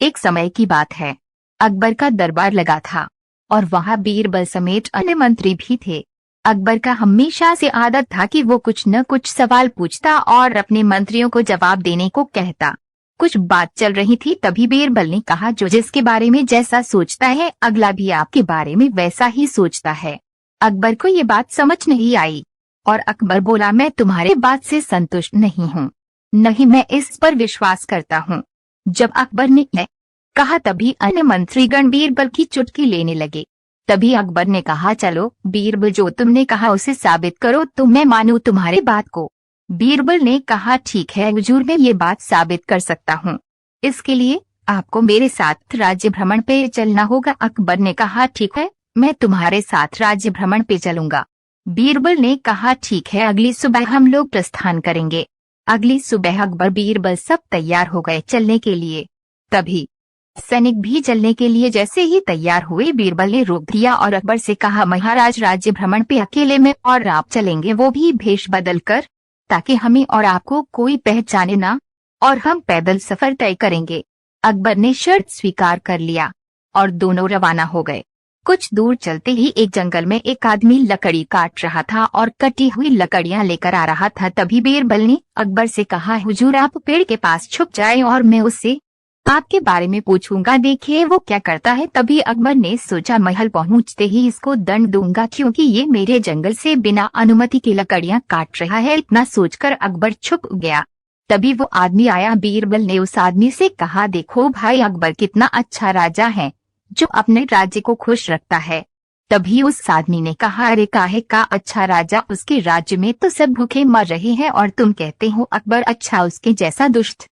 एक समय की बात है। अकबर का दरबार लगा था और वहां बीरबल समेत अन्य मंत्री भी थे। अकबर का हमेशा से आदत था कि वो कुछ न कुछ सवाल पूछता और अपने मंत्रियों को जवाब देने को कहता। कुछ बात चल रही थी, तभी बीरबल ने कहा, जो जिसके बारे में जैसा सोचता है अगला भी आपके बारे में वैसा ही सोचता है। अकबर को ये बात समझ नहीं आई और अकबर बोला, मैं तुम्हारे बात से संतुष्ट नहीं हूँ, नहीं मैं इस पर विश्वास करता हूँ। जब अकबर ने कहा तभी अन्य मंत्रीगण बीरबल की चुटकी लेने लगे। तभी अकबर ने कहा, चलो बीरबल, जो तुमने कहा उसे साबित करो तो मैं मानूं तुम्हारी बात को। बीरबल ने कहा, ठीक है हुजूर, मैं ये बात साबित कर सकता हूँ। इसके लिए आपको मेरे साथ राज्य भ्रमण पे चलना होगा। अकबर ने कहा, ठीक है, मैं तुम्हारे साथ राज्य भ्रमण पे चलूंगा। बीरबल ने कहा, ठीक है, अगली सुबह हम लोग प्रस्थान करेंगे। अगली सुबह अकबर बीरबल सब तैयार हो गए चलने के लिए। तभी सैनिक भी चलने के लिए जैसे ही तैयार हुए, बीरबल ने रोक दिया और अकबर से कहा, महाराज, राज्य भ्रमण पे अकेले में और आप चलेंगे, वो भी भेष बदल कर, ताकि हमें और आपको कोई पहचाने ना, और हम पैदल सफर तय करेंगे। अकबर ने शर्त स्वीकार कर लिया और दोनों रवाना हो गए। कुछ दूर चलते ही एक जंगल में एक आदमी लकड़ी काट रहा था और कटी हुई लकड़ियां लेकर आ रहा था। तभी बीरबल ने अकबर से कहा, हुजूर, आप पेड़ के पास छुप जाएं और मैं उससे आपके बारे में पूछूंगा, देखिए वो क्या करता है। तभी अकबर ने सोचा, महल पहुंचते ही इसको दंड दूंगा, क्योंकि ये मेरे जंगल से बिना अनुमति की लकड़ियां काट रहा है। इतना सोचकर अकबर छुप गया। तभी वो आदमी आया। बीरबल ने उस आदमी से कहा, देखो भाई, अकबर कितना अच्छा राजा है जो अपने राज्य को खुश रखता है। तभी उस आदमी ने कहा, अरे काहे का अच्छा राजा, उसके राज्य में तो सब भूखे मर रहे हैं और तुम कहते हो अकबर अच्छा, उसके जैसा दुष्ट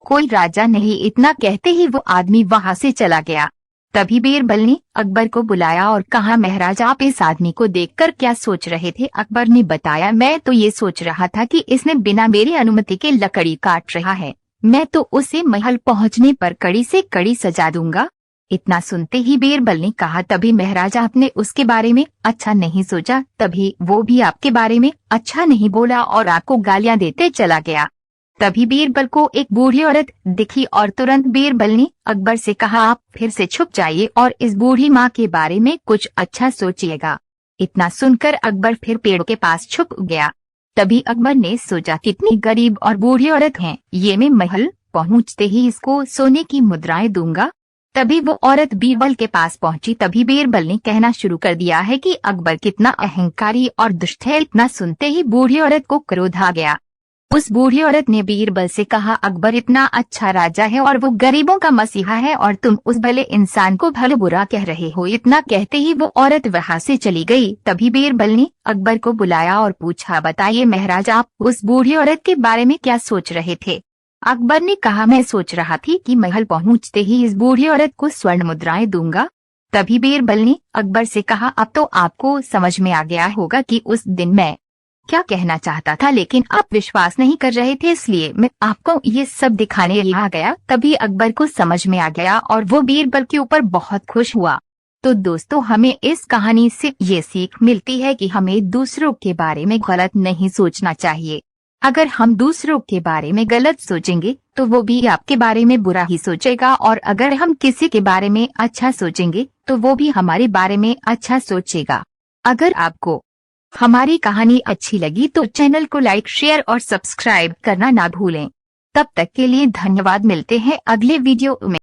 कोई राजा नहीं। इतना कहते ही वो आदमी वहां से चला गया। तभी बीरबल ने अकबर को बुलाया और कहा, महाराज, आप इस आदमी को देखकर क्या सोच रहे थे। अकबर ने बताया, मैं तो ये सोच रहा था कि इसने बिना मेरी अनुमति के लकड़ी काट रहा है, मैं तो उसे महल पहुंचने पर कड़ी से कड़ी सजा दूंगा। इतना सुनते ही बीरबल ने कहा, तभी महाराज, आपने उसके बारे में अच्छा नहीं सोचा, तभी वो भी आपके बारे में अच्छा नहीं बोला और आपको गालियां देते चला गया। तभी बीरबल को एक बूढ़ी औरत दिखी और तुरंत बीरबल ने अकबर से कहा, आप फिर से छुप जाइए और इस बूढ़ी माँ के बारे में कुछ अच्छा सोचिएगा। इतना सुनकर अकबर फिर पेड़ के पास छुप गया। तभी अकबर ने सोचा, कितनी गरीब और बूढ़ी औरत है ये, मैं महल पहुंचते ही इसको सोने की मुद्राएं दूंगा। तभी वो औरत बीरबल के पास पहुंची। तभी बीरबल ने कहना शुरू कर दिया है कि अकबर कितना अहंकारी और दुष्ट है। इतना सुनते ही बूढ़ी औरत को क्रोध आ गया। उस बूढ़ी औरत ने बीरबल से कहा, अकबर इतना अच्छा राजा है और वो गरीबों का मसीहा है और तुम उस भले इंसान को भले बुरा कह रहे हो। इतना कहते ही वो औरत वहां से चली गई। तभी बीरबल ने अकबर को बुलाया और पूछा, बताइए महाराज, आप उस बूढ़ी औरत के बारे में क्या सोच रहे थे। अकबर ने कहा, मैं सोच रहा थी कि महल पहुंचते ही इस बूढ़ी औरत को स्वर्ण मुद्राएं दूंगा। तभी बीरबल ने अकबर से कहा, अब तो आपको समझ में आ गया होगा कि उस दिन मैं क्या कहना चाहता था, लेकिन आप विश्वास नहीं कर रहे थे, इसलिए मैं आपको ये सब दिखाने आ गया। तभी अकबर को समझ में आ गया और वो बीरबल के ऊपर बहुत खुश हुआ। तो दोस्तों, हमें इस कहानी से ये सीख मिलती है कि हमें दूसरों के बारे में गलत नहीं सोचना चाहिए। अगर हम दूसरों के बारे में गलत सोचेंगे तो वो भी आपके बारे में बुरा ही सोचेगा, और अगर हम किसी के बारे में अच्छा सोचेंगे तो वो भी हमारे बारे में अच्छा सोचेगा। अगर आपको हमारी कहानी अच्छी लगी तो चैनल को लाइक, शेयर और सब्सक्राइब करना ना भूलें। तब तक के लिए धन्यवाद। मिलते हैं अगले वीडियो में।